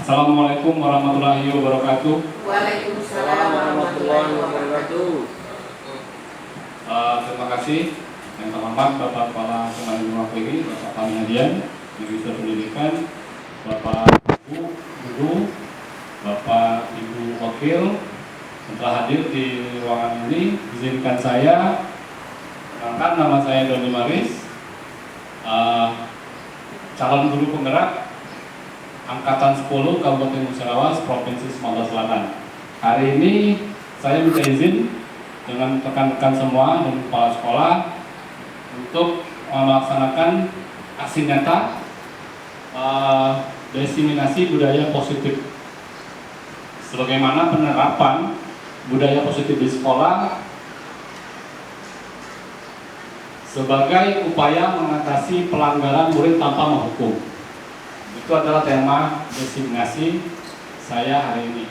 Assalamualaikum warahmatullahi wabarakatuh. Waalaikumsalam warahmatullahi wabarakatuh. Terima kasih yang terhormat Bapak Kepala Sekolah Rumah Pegi, Bapak Paniadian, Direktur Pendidikan, Bapak Ibu Guru, Bapak Ibu Wakil yang telah hadir di ruangan ini. Izinkan saya kenalkan, nama saya Doni Maris, calon guru penggerak Angkatan 10 Kabupaten Musirawas, Provinsi Sumatera Selatan. Hari ini saya minta izin dengan rekan-rekan semua dan kepala sekolah untuk melaksanakan aksi nyata diseminasi budaya positif. Sebagaimana penerapan budaya positif di sekolah sebagai upaya mengatasi pelanggaran murid tanpa menghukum. Itu adalah tema diseminasi saya hari ini.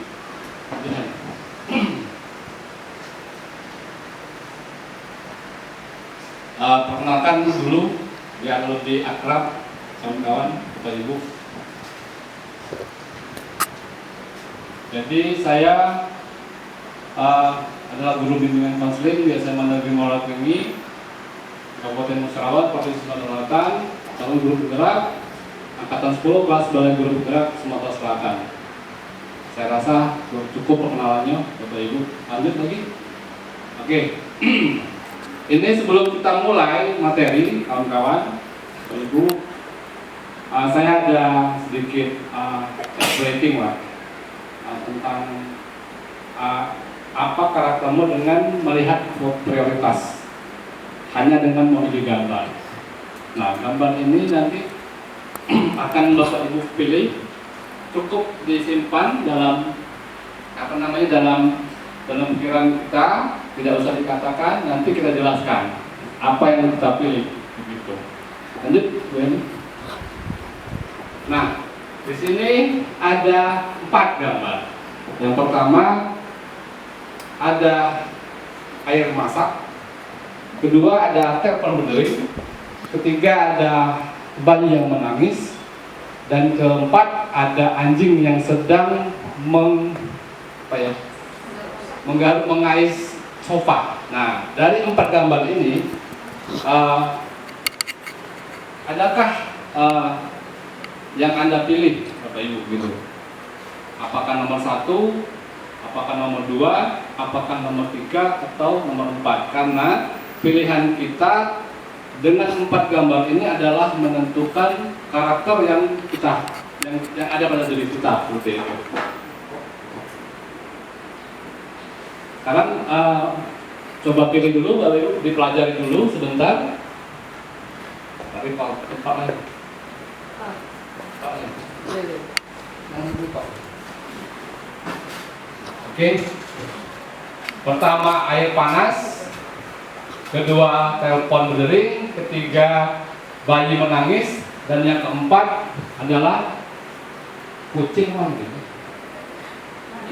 Perkenalkan dulu biar lebih akrab kawan-kawan, Bapak Ibu. Jadi saya adalah guru bimbingan konseling di SMA Negeri Muara Tinggi, Kabupaten Musirawas, Provinsi Sumatera Selatan, calon guru penggerak Angkatan 10 kelas Balai Guru Penggerak Sumatera Selatan. Saya rasa cukup perkenalannya, Bapak Ibu. Lanjut lagi. Oke. Ini sebelum kita mulai materi, kawan-kawan, Bapak Ibu, saya ada sedikit briefing lah tentang apa karaktermu dengan melihat prioritas hanya dengan memilih gambar. Nah, gambar ini nanti akan Bapak Ibu pilih, cukup disimpan dalam dalam pikiran kita, tidak usah dikatakan, nanti kita jelaskan apa yang kita pilih begitu. Lanjut, Bu Eni. Nah, di sini ada 4 gambar. Yang pertama ada air masak, kedua ada telepon berdering, ketiga ada bayi yang menangis, dan keempat ada anjing yang sedang mengais sofa. Nah, dari 4 gambar ini, adakah yang Anda pilih, Bapak Ibu, gitu? Apakah nomor 1, apakah nomor 2, apakah nomor 3, atau nomor 4? Karena pilihan kita dengan 4 gambar ini adalah menentukan karakter yang ada pada diri kita, seperti itu. Sekarang coba pilih dulu, Bapak Ibu, dipelajari dulu sebentar. Tapi Pak lagi. Oke. Pertama air panas, kedua telepon berdering, ketiga bayi menangis, dan yang keempat adalah kucing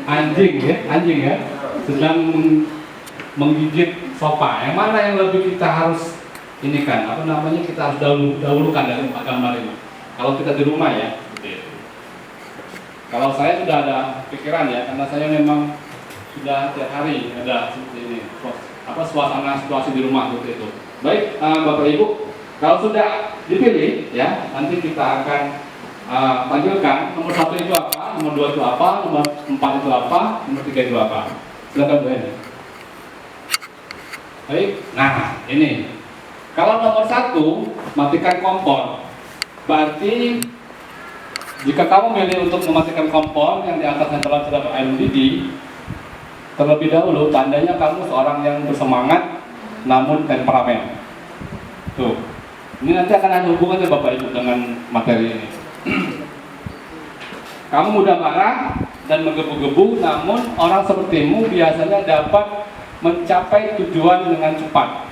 anjing ya sedang menggigit sofa. Yang mana yang lebih kita harus ini kan, kita harus dahulukan dari gambar ini kalau kita di rumah ya. Kalau saya sudah ada pikiran ya, karena saya memang sudah tiap hari ada seperti ini, suasana situasi di rumah seperti itu. Baik, Bapak Ibu, kalau sudah dipilih ya, nanti kita akan tampilkan nomor 1 itu apa, nomor 2 itu apa, nomor 4 itu apa, nomor 3 itu apa. Silakan Bu Eni. Baik, nah ini kalau nomor 1 matikan kompor, berarti jika kamu milih untuk mematikan kompor yang di atasnya terdapat air mendidih, terlebih dahulu tandanya kamu seorang yang bersemangat namun temperamen. Tuh, ini nanti akan ada hubungannya Bapak Ibu dengan materi ini. Kamu mudah marah dan menggebu-gebu, namun orang sepertimu biasanya dapat mencapai tujuan dengan cepat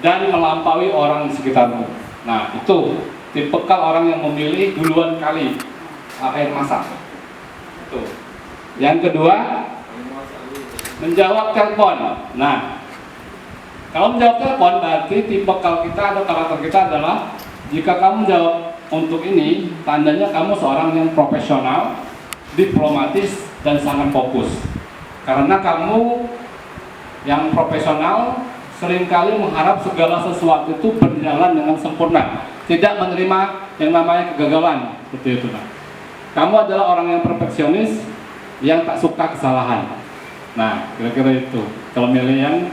dan melampaui orang di sekitarmu. Nah, itu tipikal orang yang memilih duluan kali air masak. Tuh. Yang kedua, menjawab telepon. Nah, kalau menjawab telepon berarti tipikal kita atau karakter kita adalah jika kamu menjawab untuk ini tandanya kamu seorang yang profesional, diplomatis, dan sangat fokus. Karena kamu yang profesional seringkali mengharap segala sesuatu itu berjalan dengan sempurna, tidak menerima yang namanya kegagalan, seperti itu. Nah, kamu adalah orang yang perfeksionis yang tak suka kesalahan. Nah, kira-kira itu. Kalau milih yang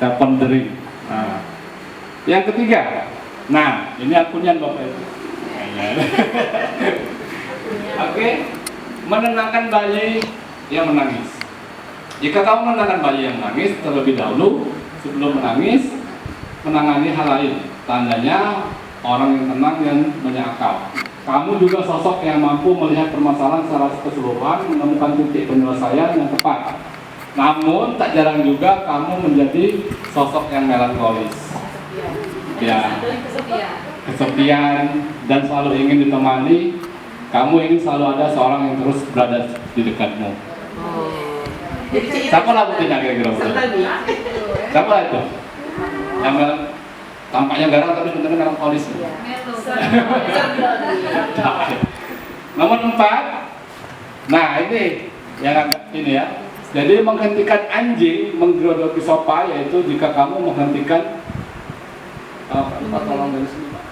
telepon dering. Nah, yang ketiga, nah ini akunnya Bapak Ibu. Oke, menenangkan bayi yang menangis. Jika kamu menenangkan bayi yang menangis terlebih dahulu sebelum menangis, menangani hal lain. Tandanya orang yang tenang dan punya akal. Kamu juga sosok yang mampu melihat permasalahan secara keseluruhan, menemukan titik penyelesaian yang tepat. Namun tak jarang juga kamu menjadi sosok yang melankolis, ya, kesepian dan selalu ingin ditemani. Kamu ingin selalu ada seorang yang terus berada di dekatmu. Siapa lah buktinya kira-kira? Siapa itu? Yang tampaknya garang tapi sebenarnya melankolis. Nomor 4. Nah ini yang agak ini ya. Jadi menghentikan anjing menggerodoki sofa, yaitu jika kamu menghentikan Pak tolong dari sini Pak.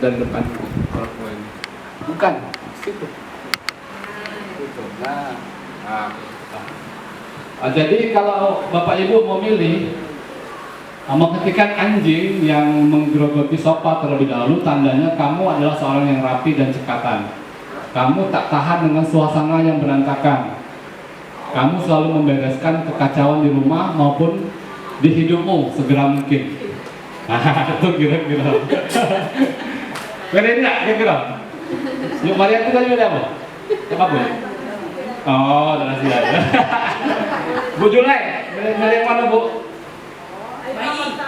Dari depan kalau ini. Bukan, situ. Situ. Nah. Jadi kalau Bapak Ibu mau milih menghentikan anjing yang menggerogoti sofa terlebih dahulu, tandanya kamu adalah seorang yang rapi dan cekatan. Kamu tak tahan dengan suasana yang berantakan. Kamu selalu membereskan kekacauan di rumah maupun di hidupmu segera mungkin. Nah, itu kira-kira. Beda tidak kira-kira? Yuk, Maria itu tadi beda apa? Apa Bu? Oh, terasi aja. Bu Julai, milih yang mana Bu?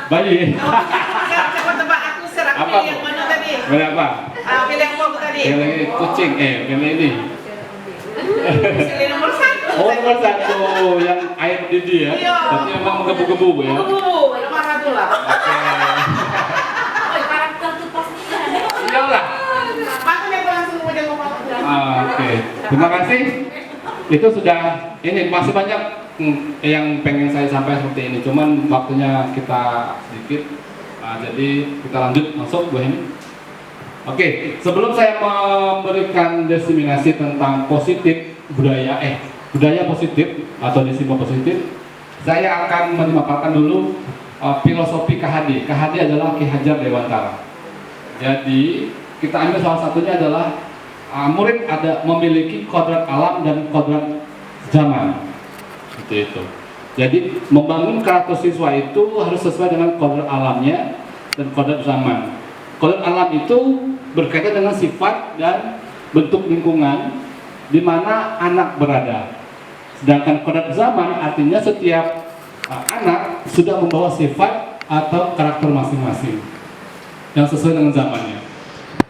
Bayi. Coba tebak aku serak Apa, pilih yang Bu? mana tadi? Pilih apa? Pilih yang apa tadi? Pilih kucing, pilih ini. Pilih nomor 1. Oh, nomor 1 yang air mendidih ya? Iya. Berarti memang menggebu-gebu Bu ya? Nomor 1 lah. Oke. Karakter tuh pasti ada. Iyalah. Makanya aku langsung megang ngomong. Oke. Terima kasih. Itu sudah ini masih banyak yang pengen saya sampaikan seperti ini. Cuman waktunya kita sedikit. Jadi kita lanjut masuk Bu Heni. Oke, sebelum saya memberikan diseminasi tentang positif budaya positif atau disiplin positif, saya akan memaparkan dulu filosofi KHD. KHD adalah Ki Hajar Dewantara. Jadi kita ambil salah satunya adalah murid ada memiliki kodrat alam dan kodrat zaman. Seperti itu. Jadi membangun karakter siswa itu harus sesuai dengan kodrat alamnya dan kodrat zaman. Kodrat alam itu berkaitan dengan sifat dan bentuk lingkungan di mana anak berada. Sedangkan kodrat zaman artinya setiap anak sudah membawa sifat atau karakter masing-masing yang sesuai dengan zamannya.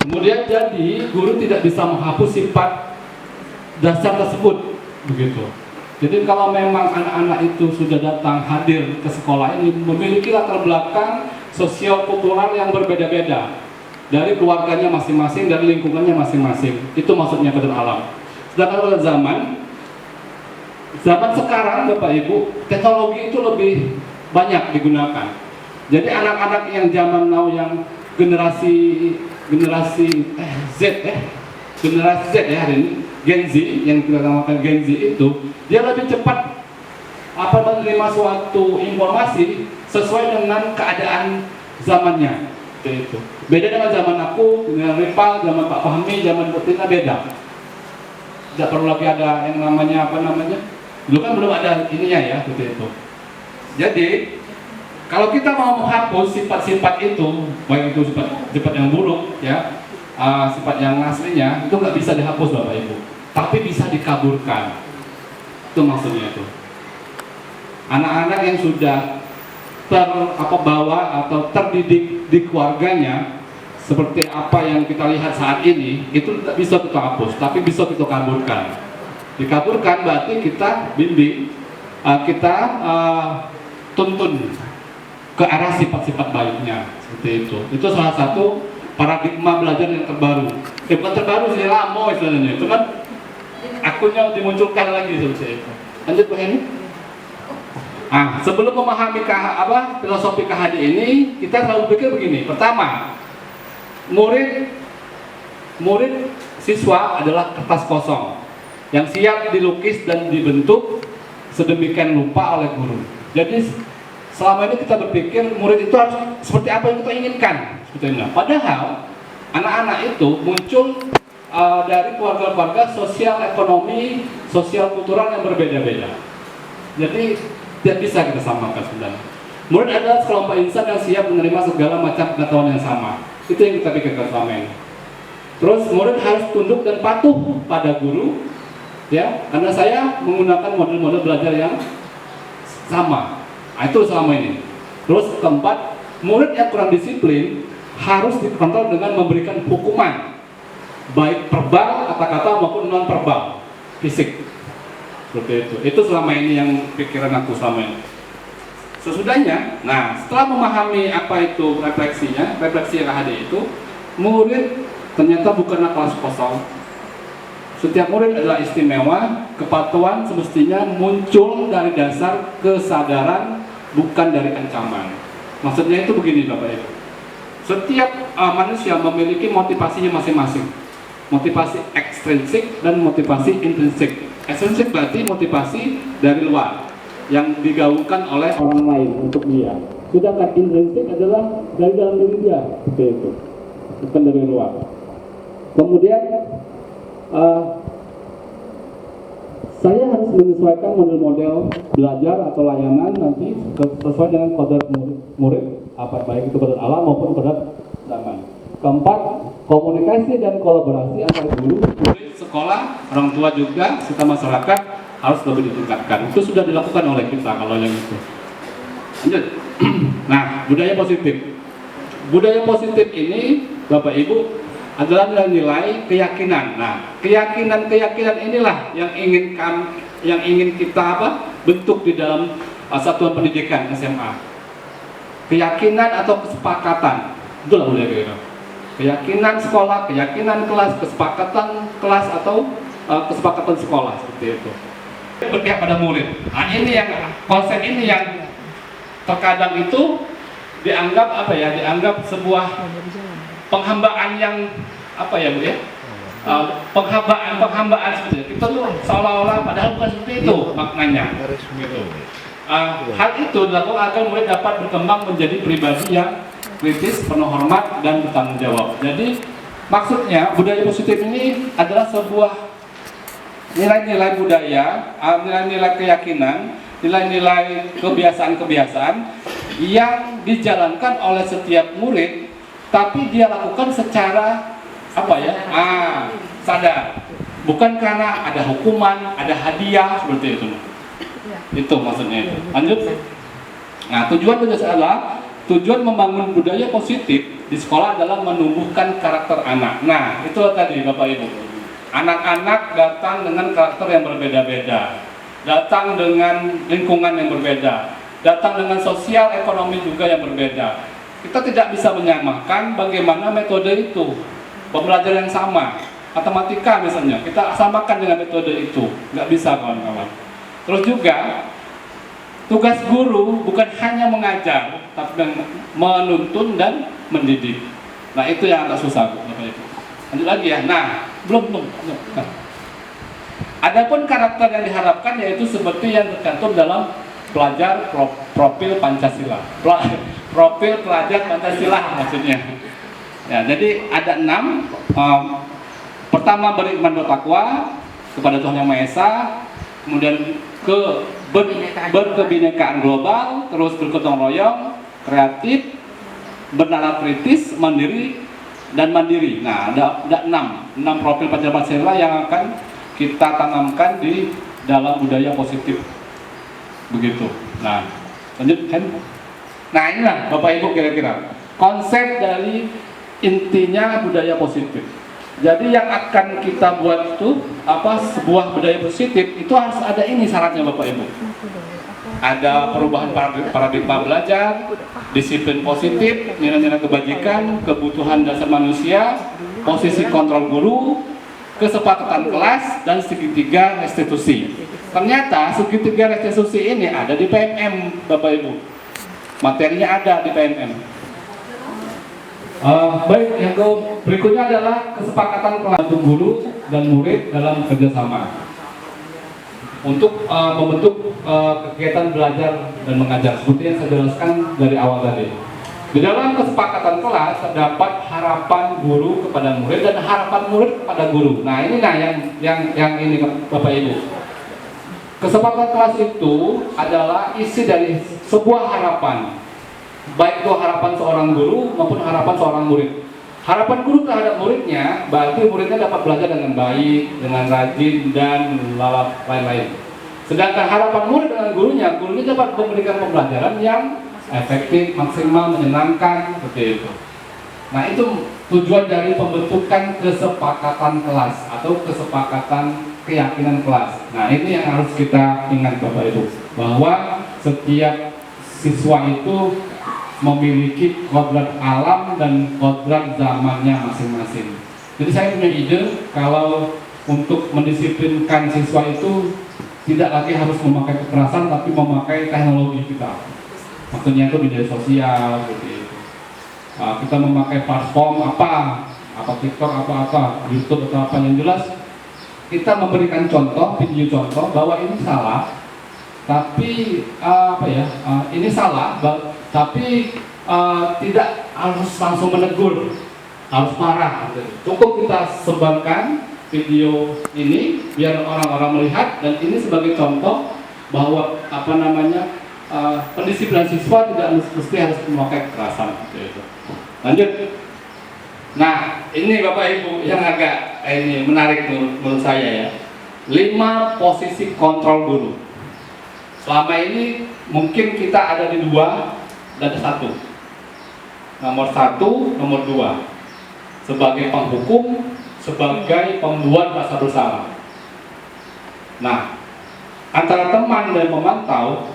Kemudian jadi guru tidak bisa menghapus sifat dasar tersebut, begitu. Jadi kalau memang anak-anak itu sudah datang hadir ke sekolah ini memiliki latar belakang sosio-kultural yang berbeda-beda dari keluarganya masing-masing dan lingkungannya masing-masing. Itu maksudnya kodrat alam. Sedangkan kodrat zaman sekarang Bapak Ibu, teknologi itu lebih banyak digunakan. Jadi anak-anak yang zaman now yang generasi Z ya hari ini, Gen Z yang kita namakan Gen Z itu, dia lebih cepat menerima suatu informasi sesuai dengan keadaan zamannya. Itu beda dengan zaman aku, dengan Rival, zaman Pak Fahmi, zaman Butina beda. Tidak perlu lagi ada yang namanya dulu kan belum ada ininya ya, seperti itu. Jadi kalau kita mau menghapus sifat-sifat itu, baik itu sifat yang buruk ya, sifat yang aslinya itu nggak bisa dihapus Bapak Ibu, tapi bisa dikaburkan. Itu maksudnya itu. Anak-anak yang sudah terbawa atau terdidik di keluarganya seperti apa yang kita lihat saat ini, itu tidak bisa kita hapus, tapi bisa kita kaburkan. Dikaburkan berarti kita bimbing, kita tuntun ke arah sifat-sifat baiknya, seperti itu. Itu salah satu paradigma belajar yang terbaru. Bukan terbaru sih, lama istilahnya. Cuman akunnya dimunculkan lagi seperti itu. Lanjut Bu Heni. Sebelum memahami filosofi KHD ini, kita selalu pikir begini. Pertama, murid siswa adalah kertas kosong yang siap dilukis dan dibentuk sedemikian rupa oleh guru. Jadi selama ini kita berpikir murid itu harus seperti apa yang kita inginkan. Padahal anak-anak itu muncul dari keluarga-keluarga sosial ekonomi, sosial kultural yang berbeda-beda. Jadi tidak bisa kita samakan sebenarnya. Murid adalah sekelompok insan yang siap menerima segala macam pengetahuan yang sama. Itu yang kita pikirkan selama ini. Terus murid harus tunduk dan patuh pada guru, ya, karena saya menggunakan model-model belajar yang sama. Itu selama ini. Terus keempat, murid yang kurang disiplin harus dikontrol dengan memberikan hukuman, baik verbal, kata-kata maupun non verbal, fisik. Seperti itu. Itu selama ini yang pikiran aku selama ini. Sesudahnya, setelah memahami apa itu refleksinya, refleksi KHD itu, murid ternyata bukanlah kelas kosong. Setiap murid adalah istimewa. Kepatuhan semestinya muncul dari dasar kesadaran, bukan dari ancaman. Maksudnya itu begini Bapak Ibu. Setiap manusia memiliki motivasinya masing-masing. Motivasi ekstrinsik dan motivasi intrinsik. Ekstrinsik berarti motivasi dari luar yang digaungkan oleh orang lain untuk dia. Sedangkan intrinsik adalah dari dalam diri dia, seperti itu, bukan dari luar. Kemudian saya harus menyesuaikan model-model belajar atau layanan nanti sesuai dengan kodrat murid, baik itu kodrat alam maupun kodrat zaman. Keempat, komunikasi dan kolaborasi antara guru, murid, sekolah, orang tua juga, serta masyarakat harus lebih ditingkatkan. Itu sudah dilakukan oleh kita kalau yang itu. Lanjut. Budaya positif. Budaya positif ini, Bapak Ibu, adalah nilai keyakinan. Keyakinan inilah yang ingin kita bentuk di dalam satuan pendidikan SMA. Keyakinan atau kesepakatan. Itulah budaya kita. Keyakinan sekolah, keyakinan kelas, kesepakatan kelas atau kesepakatan sekolah, seperti itu. Berpihak pada murid. Ini yang konsep ini yang terkadang itu dianggap dianggap sebuah penghambaan yang Bu ya? Penghambaan seperti itu. Kita tuh seolah-olah padahal bukan seperti itu maknanya. Gitu. Hal itu dilakukan agar murid dapat berkembang menjadi pribadi yang kritis, penuh hormat, dan bertanggung jawab. Jadi maksudnya budaya positif ini adalah sebuah nilai-nilai budaya, nilai-nilai keyakinan, nilai-nilai kebiasaan-kebiasaan yang dijalankan oleh setiap murid, tapi dia lakukan secara sadar, bukan karena ada hukuman, ada hadiah seperti itu. Itu maksudnya itu. Lanjut. Tujuan membangun budaya positif di sekolah adalah menumbuhkan karakter anak. Itu tadi Bapak Ibu. Anak-anak datang dengan karakter yang berbeda-beda, datang dengan lingkungan yang berbeda, datang dengan sosial ekonomi juga yang berbeda. Kita tidak bisa menyamakan bagaimana metode itu. Pembelajaran yang sama, matematika misalnya, kita samakan dengan metode itu, nggak bisa kawan-kawan. Terus juga tugas guru bukan hanya mengajar, tapi menuntun dan mendidik. Itu yang agak susah, Bapak Ibu. Lanjut lagi ya. Belum. Adapun karakter yang diharapkan yaitu seperti yang tercantum dalam pelajar profil Pancasila. Profil pelajar Pancasila maksudnya. Ya, jadi ada 6. Pertama, beriman bertakwa kepada Tuhan Yang Maha Esa, kemudian berkebinekaan global, terus bergotong royong, kreatif, bernalar kritis, mandiri, dan mandiri. Ada 6 profil pelajar Pancasila yang akan kita tanamkan di dalam budaya positif. Begitu. Lanjut kan? Inilah Bapak Ibu kira-kira konsep dari intinya budaya positif. Jadi yang akan kita buat itu sebuah budaya positif itu harus ada ini syaratnya Bapak Ibu. ada perubahan paradigma belajar, disiplin positif, nilai-nilai kebajikan, kebutuhan dasar manusia, posisi kontrol guru, kesepakatan kelas, dan segitiga restitusi. Ternyata segitiga restitusi ini ada di PMM, Bapak Ibu. Materinya ada di PMM. Baik, yang berikutnya adalah kesepakatan kelas guru dan murid dalam kerjasama untuk membentuk kegiatan belajar dan mengajar seperti yang saya jelaskan dari awal tadi. Di dalam kesepakatan kelas terdapat harapan guru kepada murid dan harapan murid kepada guru. Nah ini yang ini Bapak Ibu. Kesepakatan kelas itu adalah isi dari sebuah harapan, baik itu harapan seorang guru maupun harapan seorang murid. Harapan guru terhadap muridnya, berarti muridnya dapat belajar dengan baik, dengan rajin, dan lain-lain. Sedangkan harapan murid dengan gurunya dapat memberikan pembelajaran yang efektif, maksimal, menyenangkan, seperti itu. Nah itu tujuan dari pembentukan kesepakatan kelas atau kesepakatan keyakinan kelas. Nah ini yang harus kita ingat Bapak Ibu, bahwa setiap siswa itu memiliki kodrat alam dan kodrat zamannya masing-masing. Jadi saya punya ide kalau untuk mendisiplinkan siswa itu tidak lagi harus memakai kekerasan, tapi memakai teknologi kita. Maksudnya itu media sosial, gitu. Kita memakai platform apa TikTok, apa YouTube atau apa, yang jelas kita memberikan contoh, video contoh bahwa ini salah, tapi ini salah. Tapi tidak harus langsung menegur, harus marah. Cukup kita sebarkan video ini biar orang-orang melihat, dan ini sebagai contoh bahwa pendisiplinan siswa tidak mesti harus memakai kekerasan. Lanjut. Nah ini Bapak Ibu yang agak ini menarik menurut saya ya. 5 posisi kontrol guru. Selama ini mungkin kita ada di 2 dan 1. Nomor 1, nomor 2. Sebagai penghukum, sebagai pembuat rasa bersalah. Nah, antara teman dan pemantau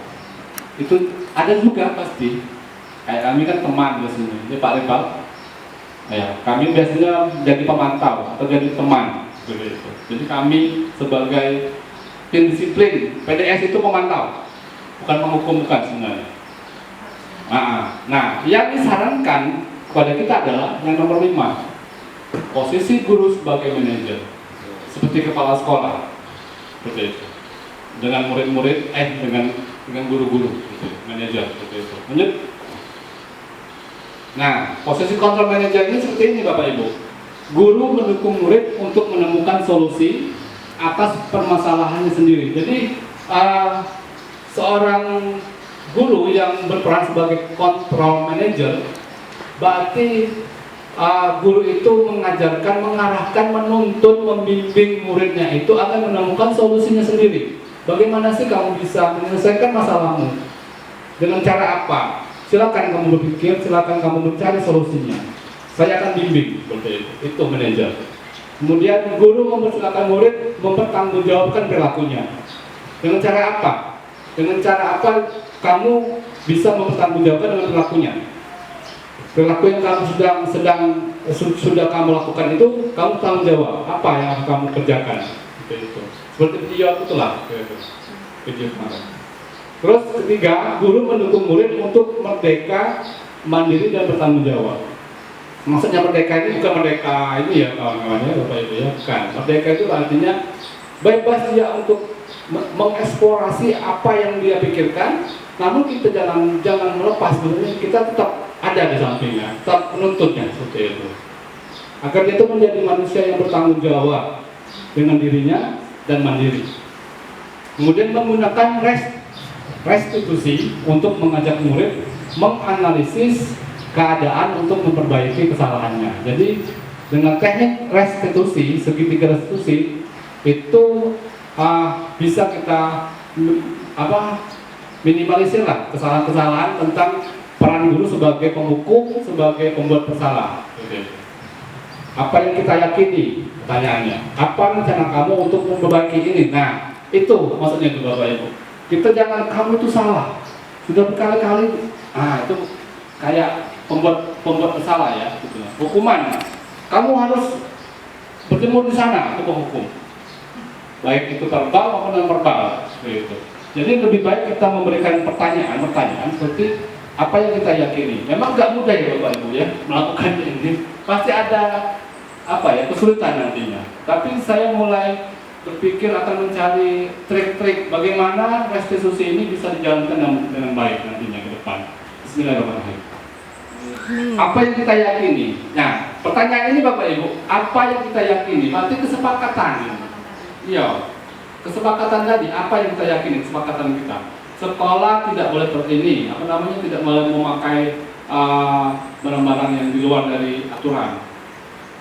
itu ada juga pasti. Kayak kami kan teman di sini. Ini Pak Ripal. Ya, kami biasanya jadi pemantau atau jadi teman. Jadi kami sebagai tim disiplin, PDS itu pemantau, bukan menghukum, bukan sebenarnya. Nah, yang disarankan kepada kita adalah yang nomor 5, posisi guru sebagai manajer, seperti kepala sekolah, seperti itu. Dengan murid-murid, dengan guru-guru, manajer, seperti itu. Lanjut. Nah, posisi kontrol manajer ini seperti ini Bapak Ibu. Guru mendukung murid untuk menemukan solusi atas permasalahannya sendiri. Jadi seorang guru yang berperan sebagai kontrol manager, berarti guru itu mengajarkan, mengarahkan, menuntun, membimbing muridnya itu akan menemukan solusinya sendiri. Bagaimana sih kamu bisa menyelesaikan masalahmu? Dengan cara apa? Silakan kamu berpikir, silakan kamu mencari solusinya. Saya akan bimbing, seperti itu. Itu manajer. Kemudian guru mempersilakan murid mempertanggungjawabkan perilakunya. Dengan cara apa? Dengan cara apa kamu bisa mempertanggungjawabkan dengan perilakunya? Perilaku yang kamu sudah kamu lakukan itu kamu tanggung jawab. Apa yang kamu kerjakan? Seperti video itulah. Video kemarin. Terus ketiga, guru mendukung murid untuk merdeka, mandiri, dan bertanggung jawab. Maksudnya merdeka ini bukan merdeka ini ya kawan-kawannya Bapak Ibu ya, bukan. Merdeka itu artinya bebas dia untuk mengeksplorasi apa yang dia pikirkan, namun kita jangan melepas, kita tetap ada di sampingnya, tetap menuntutnya seperti itu. Agar dia itu menjadi manusia yang bertanggung jawab dengan dirinya dan mandiri. Kemudian menggunakan restitusi untuk mengajak murid menganalisis keadaan untuk memperbaiki kesalahannya. Jadi dengan teknik restitusi, segitiga restitusi itu bisa kita minimalisir lah kesalahan-kesalahan tentang peran guru sebagai penghukum, sebagai pembuat bersalah. Apa yang kita yakini? Pertanyaannya, apa rencana kamu untuk memperbaiki ini? Nah, itu maksudnya itu Bapak Ibu. Kita jangan, kamu itu salah, sudah berkali-kali. Itu kayak pembuat bersalah ya, gitu. Hukuman, kamu harus berjemur di sana, itu hukum. Baik itu verbal maupun non verbal, gitu. Jadi lebih baik kita memberikan pertanyaan seperti apa yang kita yakini. Memang nggak mudah ya Bapak Ibu ya melakukan ini. Pasti ada kesulitan nantinya. Tapi saya mulai berpikir akan mencari trik-trik bagaimana restitusi ini bisa dijalankan dengan baik nantinya ke depan. Bismillahirrahmanirrahim. Apa yang kita yakini? Nah, pertanyaan ini Bapak Ibu, apa yang kita yakini? Berarti kesepakatan. Iya, kesepakatan tadi, apa yang kita yakini? Kesepakatan kita. Sekolah tidak boleh seperti ini, tidak boleh memakai barang-barang yang di luar dari aturan.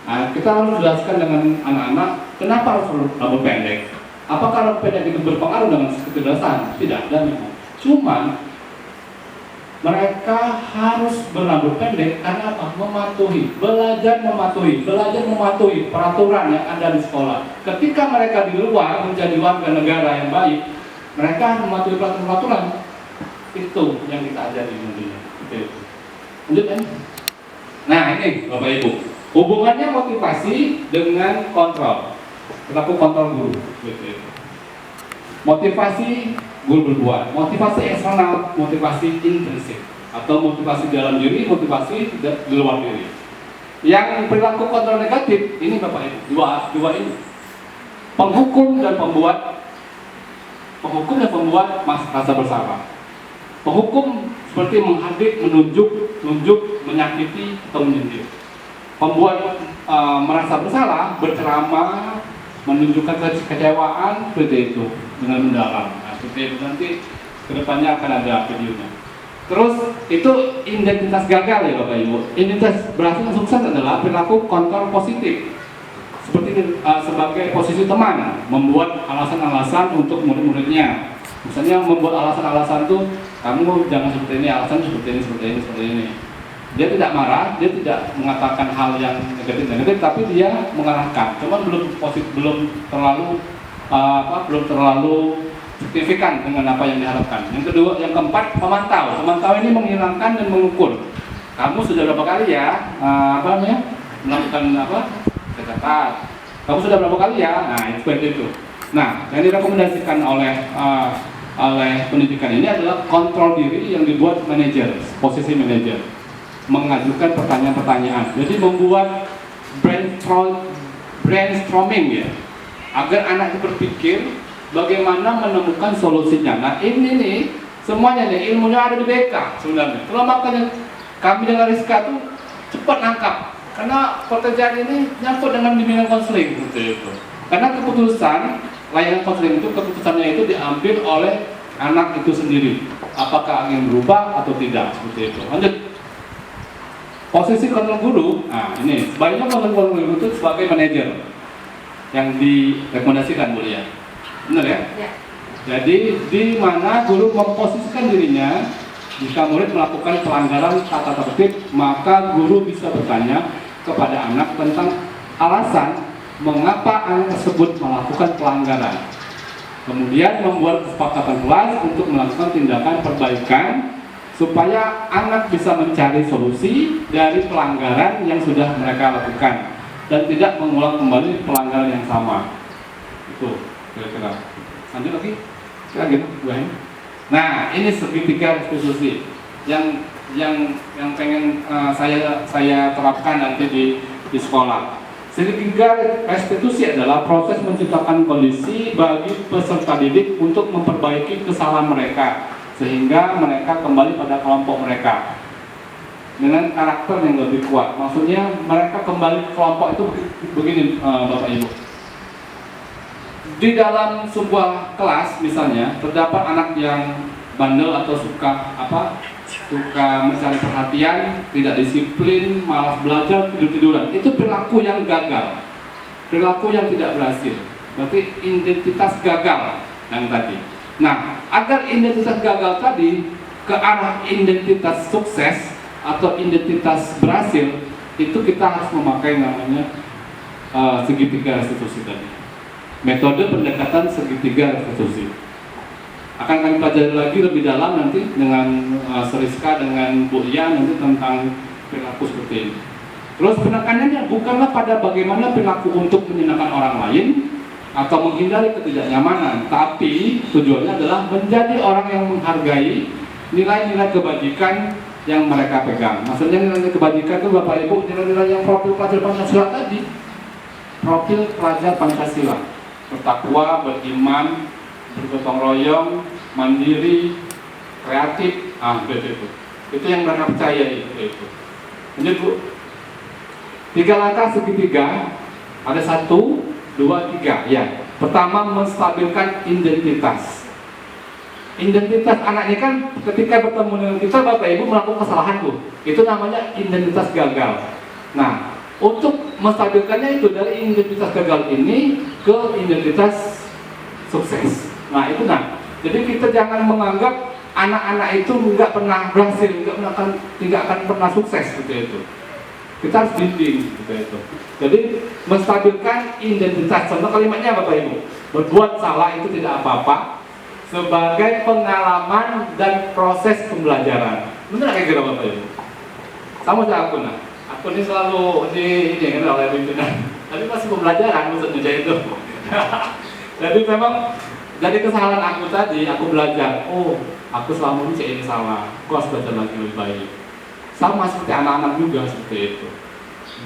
Nah, kita harus jelaskan dengan anak-anak kenapa harus rambut pendek. Apakah rambut pendek itu berpengaruh dengan kecerdasan? Tidak ada memang. Cuman mereka harus berambut pendek karena apa? Belajar mematuhi peraturan yang ada di sekolah. Ketika mereka di luar menjadi warga negara yang baik, mereka mematuhi peraturan. Itu yang kita ajari nantinya. Lanjut kan? Nah ini Bapak Ibu, hubungannya motivasi dengan kontrol. Berlaku kontrol guru. Motivasi guru berbuat, motivasi eksternal, motivasi intrinsik, atau motivasi dalam diri, motivasi di luar diri. Yang perilaku kontrol negatif ini Bapak Ibu, dua ini, penghukum dan pembuat rasa bersalah. Penghukum seperti menghadik, menunjuk, menyakiti atau menyindir. Pembuat merasa bersalah, berceramah, menunjukkan kekecewaan seperti itu dengan mendalam. Seperti itu nanti kedepannya akan ada videonya. Terus itu identitas gagal ya Bapak Ibu. Identitas berhasil sukses adalah perilaku kontrol positif. Seperti sebagai posisi teman, membuat alasan-alasan untuk murid-muridnya. Misalnya membuat alasan-alasan tuh, kamu jangan seperti ini, alasan seperti ini. Dia tidak marah, dia tidak mengatakan hal yang negatif, tapi dia mengarahkan. Cuman belum terlalu signifikan dengan apa yang diharapkan. Yang keempat, pemantau. Pemantau ini menghilangkan dan mengukur. Kamu sudah berapa kali ya melakukan catat. Kamu sudah berapa kali ya? Nah, seperti itu. Nah, yang direkomendasikan oleh pendidikan ini adalah kontrol diri yang dibuat manajer, posisi manajer, mengajukan pertanyaan-pertanyaan. Jadi membuat brainstorming ya, agar anak berpikir bagaimana menemukan solusinya. Nah ini nih semuanya nih ilmunya ada di BK sebenarnya. Kalau makanya kami dengan Rizka tuh cepat nangkap karena pekerjaan ini nyangkut dengan bimbingan konseling seperti itu. Karena keputusan layanan konseling itu keputusannya itu diambil oleh anak itu sendiri. Apakah ingin berubah atau tidak seperti itu. Lanjut. Posisi kontrol guru. Nah ini sebaiknya kontrol guru itu sebagai manajer yang direkomendasikan Bu ya. Benar ya? Ya. Jadi di mana guru memposisikan dirinya jika murid melakukan pelanggaran tata tertib, maka guru bisa bertanya kepada anak tentang alasan mengapa anak tersebut melakukan pelanggaran. Kemudian membuat kesepakatan kelas untuk melakukan tindakan perbaikan supaya anak bisa mencari solusi dari pelanggaran yang sudah mereka lakukan dan tidak mengulang kembali pelanggaran yang sama. Itu kira-kira. Lanjut lagi, Nah, ini segitiga restitusi yang pengen saya terapkan nanti di sekolah. Segitiga restitusi adalah proses menciptakan kondisi bagi peserta didik untuk memperbaiki kesalahan mereka sehingga mereka kembali pada kelompok mereka dengan karakter yang lebih kuat. Maksudnya mereka kembali ke kelompok itu begini Bapak Ibu. Di dalam sebuah kelas misalnya terdapat anak yang bandel atau suka mencari perhatian, tidak disiplin, malas belajar, tidur-tiduran. Itu perilaku yang gagal, perilaku yang tidak berhasil. Berarti identitas gagal yang tadi. Nah, agar identitas gagal tadi ke arah identitas sukses atau identitas berhasil, itu kita harus memakai namanya segitiga restitusi tadi. Metode pendekatan segitiga restitusi. Akan kami pelajari lagi lebih dalam nanti dengan Seriska, dengan Bu Ia nanti tentang perilaku seperti ini. Terus penekanannya bukanlah pada bagaimana perilaku untuk menyenangkan orang lain atau menghindari ketidaknyamanan, tapi tujuannya adalah menjadi orang yang menghargai nilai-nilai kebajikan yang mereka pegang. Maksudnya nilai kebajikan itu Bapak Ibu, nilai-nilai yang profil pelajar Pancasila tadi. Profil pelajar Pancasila, bertakwa, beriman, bergotong royong, mandiri, kreatif, itu yang mereka percaya itu. Jadi Bu, 3 langkah segitiga, ada 1, 2, 3 ya. Pertama, menstabilkan identitas. Identitas anak ini kan ketika bertemu dengan kita, Bapak Ibu melakukan kesalahan Bu, itu namanya identitas gagal. Nah, untuk menstabilkannya itu dari identitas gagal ini ke identitas sukses. Nah itu jadi kita jangan menganggap anak-anak itu nggak pernah berhasil, tidak akan pernah sukses seperti itu. Kita harus bimbing seperti itu. Jadi menstabilkan identitas. Contoh kalimatnya Bapak Ibu, berbuat salah itu tidak apa-apa sebagai pengalaman dan proses pembelajaran. Benar kayak gitu Bapak Ibu? Sama aja aku ini selalu ini kan oleh pimpinan, tapi masih pembelajaran maksudnya itu. Jadi memang dari kesalahan aku tadi, aku belajar, oh aku selama ini salah, aku harus belajar lagi lebih baik. Sama seperti anak-anak juga seperti itu.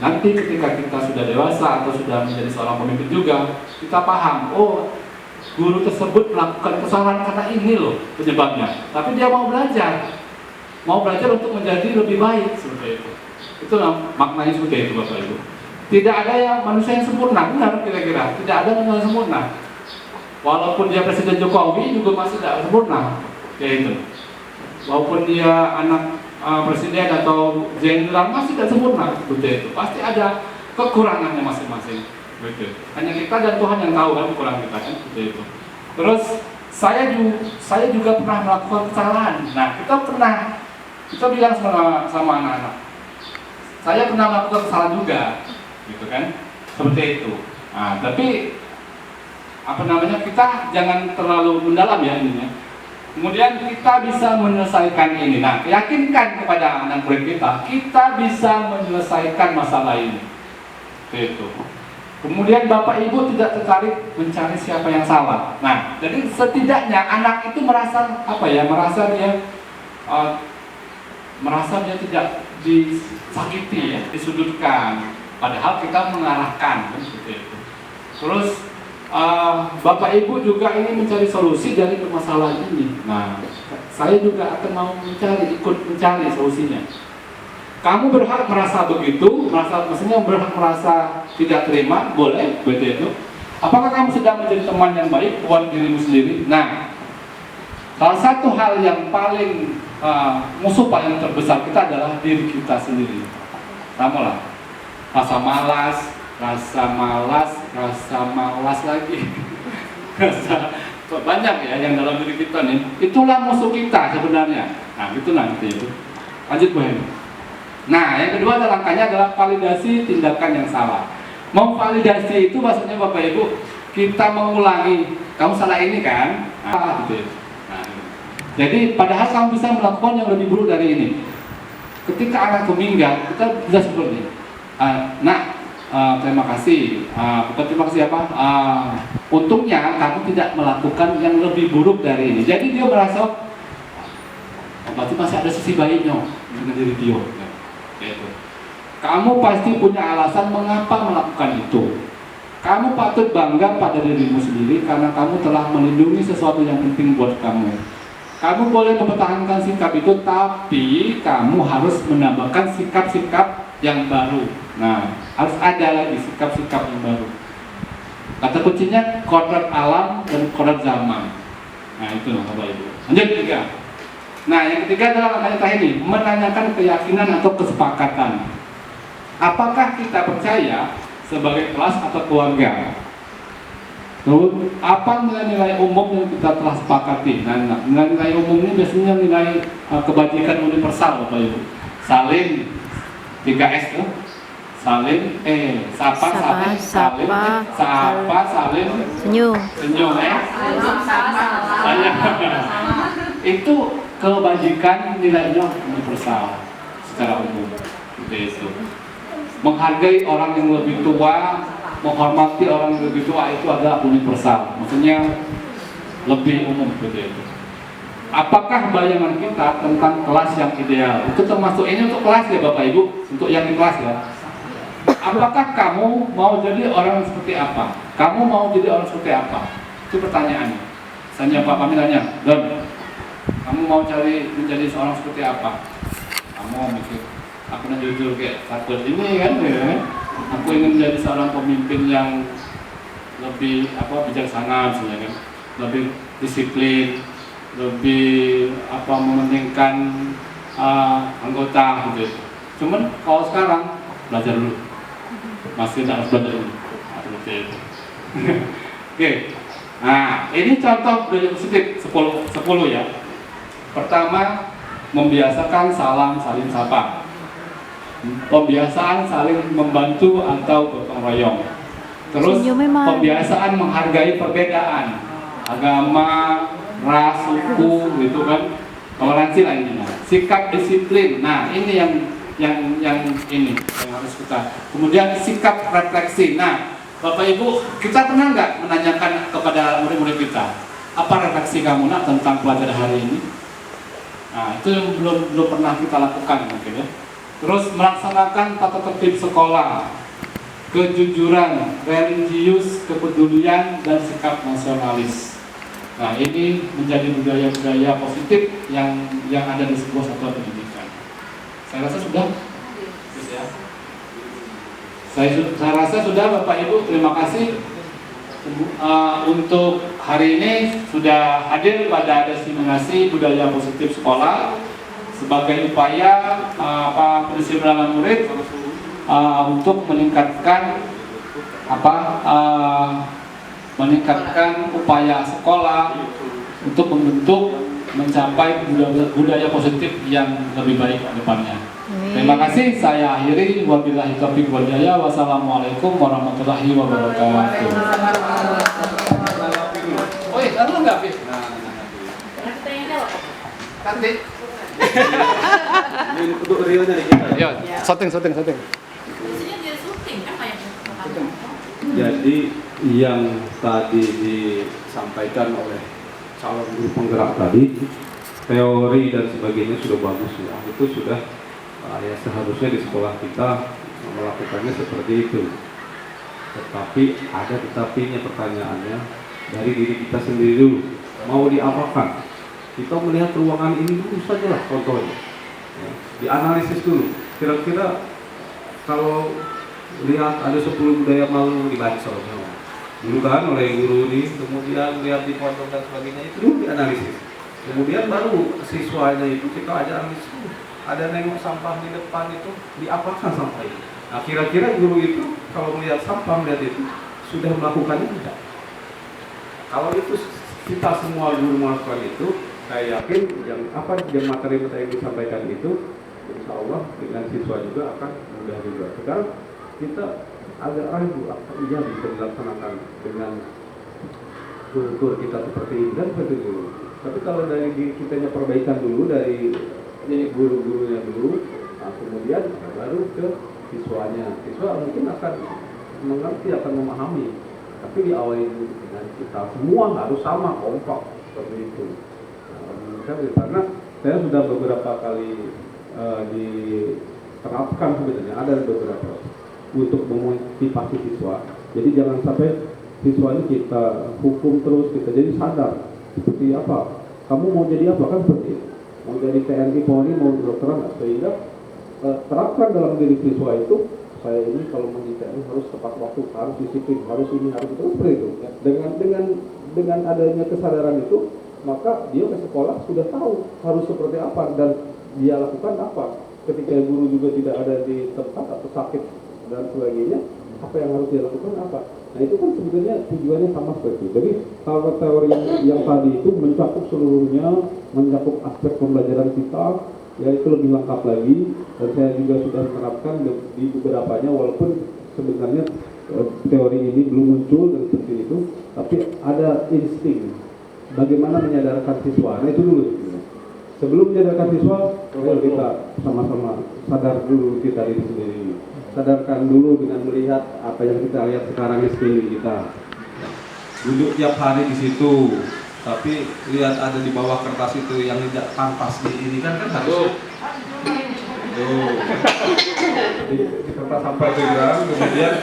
Nanti ketika kita sudah dewasa atau sudah menjadi seorang pemimpin juga, kita paham, oh guru tersebut melakukan kesalahan karena ini loh penyebabnya. Tapi dia mau belajar untuk menjadi lebih baik seperti itu. Itu maknanya seperti itu Bapak Ibu. Tidak ada yang manusia yang sempurna, benar kira-kira. Tidak ada manusia yang sempurna. Walaupun dia Presiden Jokowi juga masih tidak sempurna, itu. Walaupun dia anak presiden atau jenderal masih tidak sempurna, seperti itu. Pasti ada kekurangannya masing-masing, begitu. Hanya kita dan Tuhan yang tahu kan kekurangan kita kan, seperti itu. Terus saya juga pernah melakukan kesalahan. Nah kita bilang sama anak-anak, saya pernah melakukan kesalahan juga, gitu kan, seperti itu. Nah, tapi kita jangan terlalu mendalam ya ininya. Kemudian kita bisa menyelesaikan ini. Nah, yakinkan kepada anak murid kita bisa menyelesaikan masalah ini. Itu. Kemudian Bapak Ibu tidak tertarik mencari siapa yang salah. Nah, jadi setidaknya anak itu merasa merasa dia tidak disakiti ya, disudutkan. Padahal kita mengarahkan seperti itu. Terus Bapak Ibu juga ingin mencari solusi dari permasalahan ini. Nah, saya juga akan mau ikut mencari solusinya. Kamu berhak merasa begitu, maksudnya berhak merasa tidak terima, boleh, begitu. Apakah kamu sedang menjadi teman yang baik buat dirimu sendiri? Nah, salah satu hal yang paling musuh paling terbesar kita adalah diri kita sendiri. Sama lah, rasa malas lagi, banyak ya yang dalam diri kita nih. Itulah musuh kita sebenarnya. Nah, itu nanti itu. Lanjut Bu Hen. Nah, yang kedua langkahnya adalah validasi tindakan yang salah. Memvalidasi itu maksudnya Bapak Ibu, kita mengulangi, kamu salah ini kan? Nah, gitu. Nah, jadi padahal kamu bisa melakukan yang lebih buruk dari ini. Ketika anakku minggat, kita bisa seperti ini. Terima kasih. Bukan terima kasih apa? Untungnya kamu tidak melakukan yang lebih buruk dari ini. Jadi dia merasa, berarti masih ada sisi baiknya dengan diri dia. Gitu. Kamu pasti punya alasan mengapa melakukan itu. Kamu patut bangga pada dirimu sendiri karena kamu telah melindungi sesuatu yang penting buat kamu. Kamu boleh mempertahankan sikap itu, tapi kamu harus menambahkan sikap-sikap yang baru. Nah, harus ada lagi sikap-sikap yang baru. Kata kuncinya kodrat alam dan kodrat zaman. Nah, itu Bapak Ibu. Lanjut ketiga. Nah, yang ketiga adalah langkah ini, menanyakan keyakinan atau kesepakatan. Apakah kita percaya sebagai kelas atau keluarga? Lalu, apa nilai-nilai umum yang kita telah sepakati? Nah, nilai-nilai umum ini biasanya nilai kebajikan universal, Bapak Ibu. Saling 3S tuh. sapa, salim, Senyum. senyum itu kebajikan nilainya universal secara umum itu. Menghargai orang yang lebih tua, menghormati orang yang lebih tua itu adalah universal, maksudnya lebih umum seperti itu. Apakah bayangan kita tentang kelas yang ideal? Itu termasuk ini untuk kelas ya Bapak Ibu, untuk yang di kelas ya. Apakah kamu mau jadi orang seperti apa? Kamu mau jadi orang seperti apa? Itu pertanyaannya. Misalnya Pak Pami tanya, Don, kamu mau menjadi seorang seperti apa? Kamu mikir, aku nak jujur kayak Sarkozy ini kan ya. Aku ingin menjadi seorang pemimpin yang lebih bijaksana misalnya kan, lebih disiplin, lebih mementingkan anggota gitu. Cuman kalau sekarang belajar dulu, masih harus belajar dulu. Oke. Nah, ini contoh budaya positif 10 ya. Pertama, membiasakan salam saling sapa. Pembiasaan saling membantu atau gotong royong. Terus pembiasaan menghargai perbedaan agama, ras, suku, gitu kan, toleransi lah intinya. Sikap disiplin. Nah, ini yang harus kita. Kemudian sikap refleksi. Nah, Bapak Ibu, kita pernah nggak menanyakan kepada murid-murid kita, apa refleksi kamu nak tentang pelajaran hari ini? Nah, itu yang belum pernah kita lakukan mungkin ya. Terus melaksanakan tata tertib sekolah, kejujuran, religius, kepedulian, dan sikap nasionalis. Nah, ini menjadi budaya-budaya positif yang ada di sebuah satuan pendidikan. Saya rasa sudah. Saya rasa sudah Bapak Ibu, terima kasih untuk hari ini sudah hadir pada destinasi budaya positif sekolah sebagai upaya pendisiplinan murid untuk meningkatkan upaya sekolah untuk membentuk mencapai budaya positif yang lebih baik ke depannya. Terima kasih, saya akhiri. Wabillahi taufiq wal hidayah. Wassalamualaikum warahmatullahi wabarakatuh. Oh iya, kamu enggak, Fit? Nanti. Ini untuk Rio dari kita. Ya, syuting. Jadi yang tadi disampaikan oleh calon guru penggerak tadi, teori dan sebagainya sudah bagus ya. Itu sudah ya seharusnya di sekolah kita melakukannya seperti itu. Tetapi ada tetapinya, pertanyaannya dari diri kita sendiri dulu. Mau diapakan? Kita melihat ruangan ini dulu saja lah contohnya. Ya, dianalisis dulu. Kira-kira kalau lihat ada 10 budaya malu dibaca dulu kan oleh guru ini, kemudian lihat di foto dan sebagainya, itu dulu dianalisis. Kemudian baru siswanya itu kita ajaran, ada nengok sampah di depan itu, diapakan sampah itu. Nah, kira-kira guru itu kalau melihat sampah, melihat itu sudah melakukannya tidak? Kalau itu kita semua guru melakukan itu, saya yakin yang materi-materi yang disampaikan itu, insya Allah dengan siswa juga akan mudah juga. Sekarang kita agak ragu, iya bisa dilaksanakan dengan kultur kita seperti ini dan seperti itu. Tapi kalau dari diri kitanya perbaikan dulu, dari guru-gurunya dulu, nah, kemudian baru ke siswanya. Siswa mungkin akan mengerti, akan memahami. Tapi diawali dengan kita semua harus sama, kompak seperti itu. Karena saya sudah beberapa kali diterapkan sebenarnya, ada beberapa untuk memotivasi siswa. Jadi jangan sampai siswa ini kita hukum terus, kita jadi sadar seperti apa. Kamu mau jadi apa kan seperti itu. Mau jadi TNI, Polri, mau kedokteran, sehingga terapkan dalam diri siswa itu. Saya ini kalau mau jadi TNI harus tepat waktu, harus disiplin, harus ini, harus itu, seperti itu. Ya. Dengan adanya kesadaran itu, maka dia ke sekolah sudah tahu harus seperti apa dan dia lakukan apa. Ketika guru juga tidak ada di tempat atau sakit dan sebagainya, apa yang harus dia lakukan apa. Nah itu kan sebenarnya tujuannya sama seperti itu. Jadi kalau teori yang tadi itu mencakup seluruhnya, mencakup aspek pembelajaran kita, ya itu lebih lengkap lagi, dan saya juga sudah menerapkan di beberapanya, walaupun sebenarnya teori ini belum muncul dan seperti itu, tapi ada insting bagaimana menyadarkan siswa. Nah itu dulu sebenarnya. Sebelum menyadarkan siswa, ayo kita sama-sama sadar dulu kita diri sendiri. Sadarkan dulu dengan melihat apa yang kita lihat sekarang di sekeliling kita. Duduk tiap hari di situ, tapi lihat ada di bawah kertas itu yang tidak pantas di ini kan harus. Tuh. Di kertas sampah itu kan, kemudian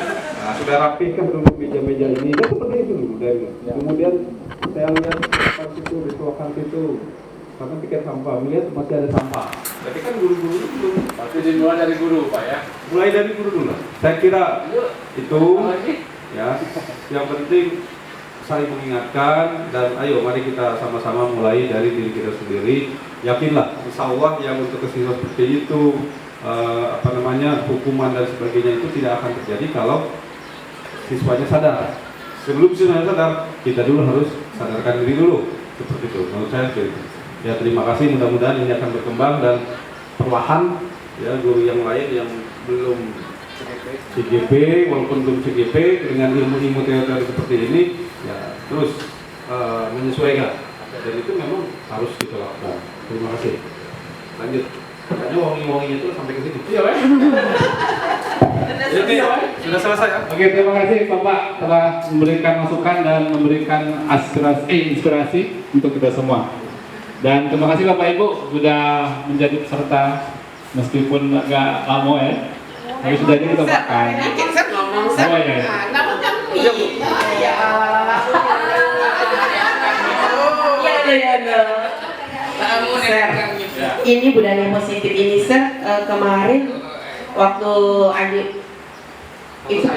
sudah rapihkan dulu meja-meja ini. Dan seperti itu dulu dari. Kemudian saya lihat kertas itu di selokan situ. Karena tiket sampah, melihat masih ada sampah. Tapi kan guru-guru belum. Pasti dimulai dari guru, Pak ya. Mulai dari guru dulu. Saya kira itu ya. Yang penting saling mengingatkan, dan ayo mari kita sama-sama mulai dari diri kita sendiri. Yakinlah, insya Allah yang untuk kesiswa seperti itu hukuman dan sebagainya itu tidak akan terjadi kalau siswanya sadar. Sebelum siswanya sadar, kita dulu harus sadarkan diri dulu. Seperti itu. Menurut saya seperti itu. Ya terima kasih, mudah-mudahan ini akan berkembang dan perlahan ya guru yang lain yang belum CGP walaupun belum CGP dengan ilmu-ilmu teori seperti ini ya terus menyesuaikan, dan itu memang harus kita lakukan. Terima kasih. Lanjut. Katanya wangi-wanginya itu sampai ke sini. Iya, Pak. Jadi sudah selesai ya? Oke, terima kasih Bapak telah memberikan masukan dan memberikan inspirasi untuk kita semua. Dan terima kasih Bapak Ibu sudah menjadi peserta meskipun agak lama ya. Tapi sudah jadi kita makan. Kita ngomong Oh, iya. nama kami. Ya. Sir, ini budaya positif ini Sir, kemarin waktu Ali itu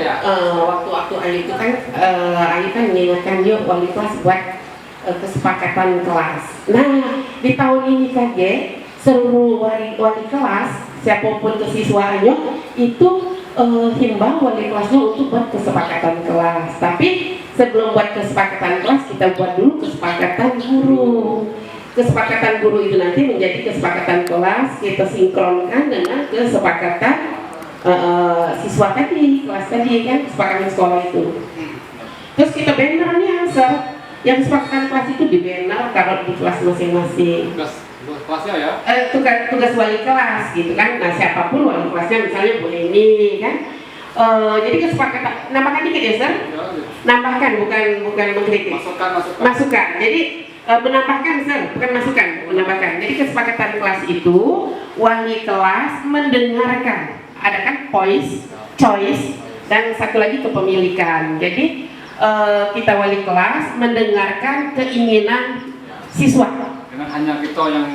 waktu Ali itu kan Ali kan mengingatkan yuk wali kelas buat kesepakatan kelas. Nah di tahun ini kan seluruh wali kelas siapapun kesiswaannya itu himbau wali kelasnya untuk buat kesepakatan kelas. Tapi sebelum buat kesepakatan kelas kita buat dulu kesepakatan guru. Kesepakatan guru itu nanti menjadi kesepakatan kelas, kita sinkronkan dengan kesepakatan siswa tadi, kelas tadi kan, kesepakatan sekolah itu. Terus kita bannernya, Sir, yang kesepakatan kelas itu di banner, taruh di kelas masing-masing. Kelasnya ya? Tugas wali kelas gitu kan, nah siapapun wali kelasnya misalnya Bu Eni kan. Jadi kesepakatan, nambahkan dikit ya Sir? Nambahkan, bukan mengkritik. Masukan. Jadi menambahkan Sir, bukan masukan, menambahkan. Jadi kesepakatan kelas itu wali kelas mendengarkan, ada kan choice, dan satu lagi kepemilikan. Jadi kita wali kelas mendengarkan keinginan siswa. Dengan hanya kita yang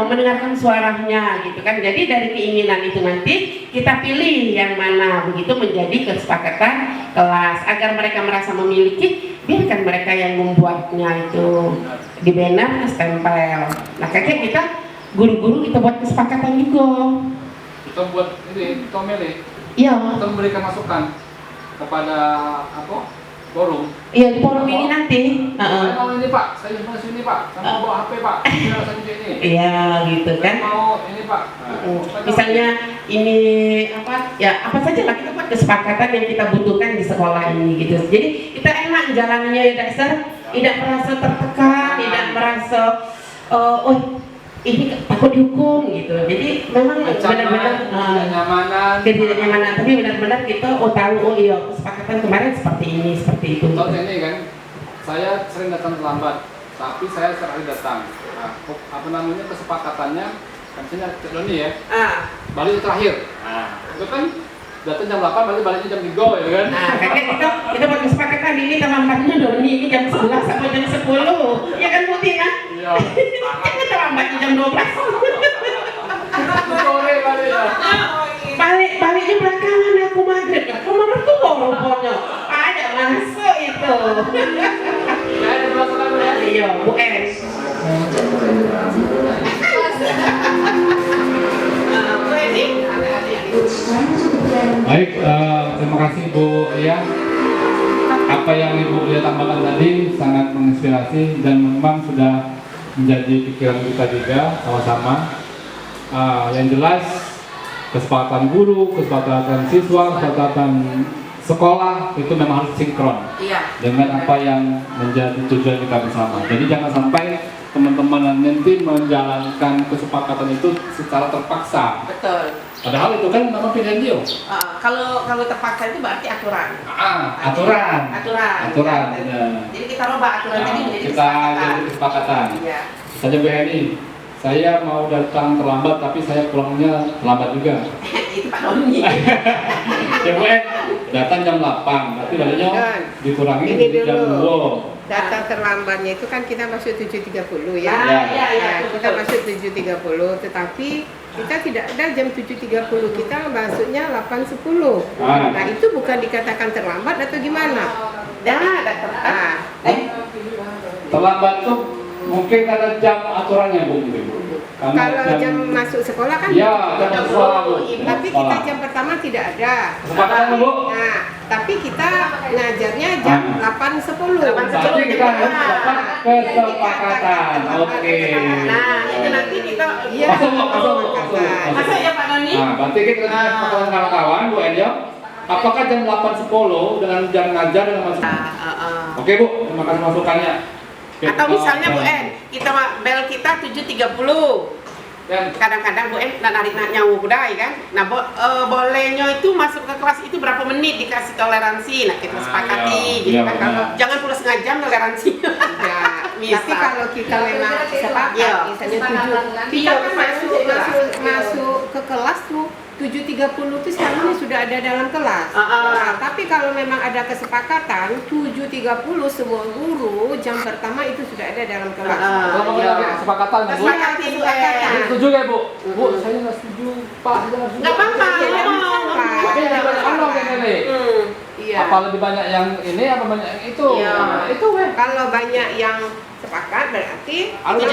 mendengarkan suaranya gitu kan. Jadi dari keinginan itu nanti kita pilih yang mana, begitu menjadi kesepakatan kelas agar mereka merasa memiliki. Biarkan mereka yang membuatnya itu di banner, stempel. Nah kayaknya kita guru-guru kita buat kesepakatan juga. kita buat ini, kita milih. Iya. Kita memberikan masukan kepada forum. Iya di forum ini nanti. Saya mau ini Pak, saya mau sini Pak, saya mau bawa HP Pak, saya saja ini. Iya gitu kan. Saya mau ini Pak. Misalnya ini apa saja lah kita buat kesepakatan yang kita butuhkan di sekolah ini gitu. Jadi kita enak jalannya ya dasar, tidak merasa tertekan, tidak merasa ini takut dihukum gitu. Jadi memang benar-benar ketidaknyamanan, tapi benar-benar kita tahu iya kesepakatan kemarin seperti ini, seperti itu. Contoh ini kan, saya sering datang terlambat, tapi saya sering datang. Nah, kesepakatannya kan misalnya Doni ya, balik terakhir. Nah, itu kan datang jam 8, baliknya jam 3 ya kan? Nah, kakek kita buat kesepakatan ini terlambatnya Doni ini jam 11 sampai jam 10. Ya kan Putih kan? Iya. Kita terlambatnya jam 12. Sore balik ya. Baliknya belakangan aku maghrib. Rumah mertua rupanya. Ada masuk itu. Ya, ada masukan ya. Iya, Bu Es. Baik, terima kasih Bu Lia. Apa yang Ibu Lia tambahkan tadi sangat menginspirasi dan memang sudah menjadi pikiran kita juga sama-sama. Yang jelas kesepakatan guru, kesepakatan siswa, kesepakatan sekolah itu memang harus sinkron dengan apa yang menjadi tujuan kita bersama. Jadi jangan sampai teman-teman nanti menjalankan kesepakatan itu secara terpaksa. Betul. Padahal itu kan memang pilihan dia. Kalau terpaksa itu berarti aturan. Aturan. Ya. Jadi kita rubah aturan tadi menjadi Kita jadi kesepakatan. Iya. Saja Bu Heni, saya mau datang terlambat tapi saya pulangnya terlambat juga. Itu Pak Doni. Ya Bu Heni, datang jam 8, berarti baliknya dikurangi Ini jadi jam dulu. 2. Data terlambatnya itu kan kita masuk 7.30 ya. Kita masuk 7.30, tetapi kita tidak ada jam 7.30, kita masuknya 8.10. Nah, itu bukan dikatakan terlambat atau gimana? Terlambat tuh mungkin karena jam aturannya Bu. Kalau jam masuk sekolah kan ya, jam sekolah Bu. Tapi kita jam pertama tidak ada. Kesepakatan Bu. Nah, tapi kita ngajarnya jam 8.10. Berarti kita harus dapat kesepakatan. Oke. Nah, itu nanti kita Masuk ya Pak Doni. Nah, berarti kita kesepakatan kawan-kawan Bu Enyo. Apakah jam 8.10 dengan jam ngajar dengan masuk? Oke Bu, terima kasih masukannya. Atau misalnya Bu En, bel kita 7.30. Kadang-kadang Bu En narik nyawa budaya kan. Nah, bolehnya itu masuk ke kelas itu berapa menit dikasih toleransi. Nah, kita sepakati gitu kan. Kalau jangan pula setengah jam toleransi. Tapi kalau kita memang sepakat, misalnya 7, kita kan masuk ke kelas tuh 7.30 itu sekarang ini sudah ada dalam kelas. Nah, tapi kalau memang ada kesepakatan 7.30 semua guru jam pertama itu sudah ada dalam kelas. Kesepakatan Bu. Kesepakatan. Setuju ya Bu? Bu, saya nggak setuju. Pak, saya nggak setuju. Nggak apa-apa. Tapi lebih banyak orang kan ini. Iya. Apa lebih banyak yang ini apa banyak yang itu? Iya. Nah, itu weh. Kalau banyak yang sepakat berarti Harus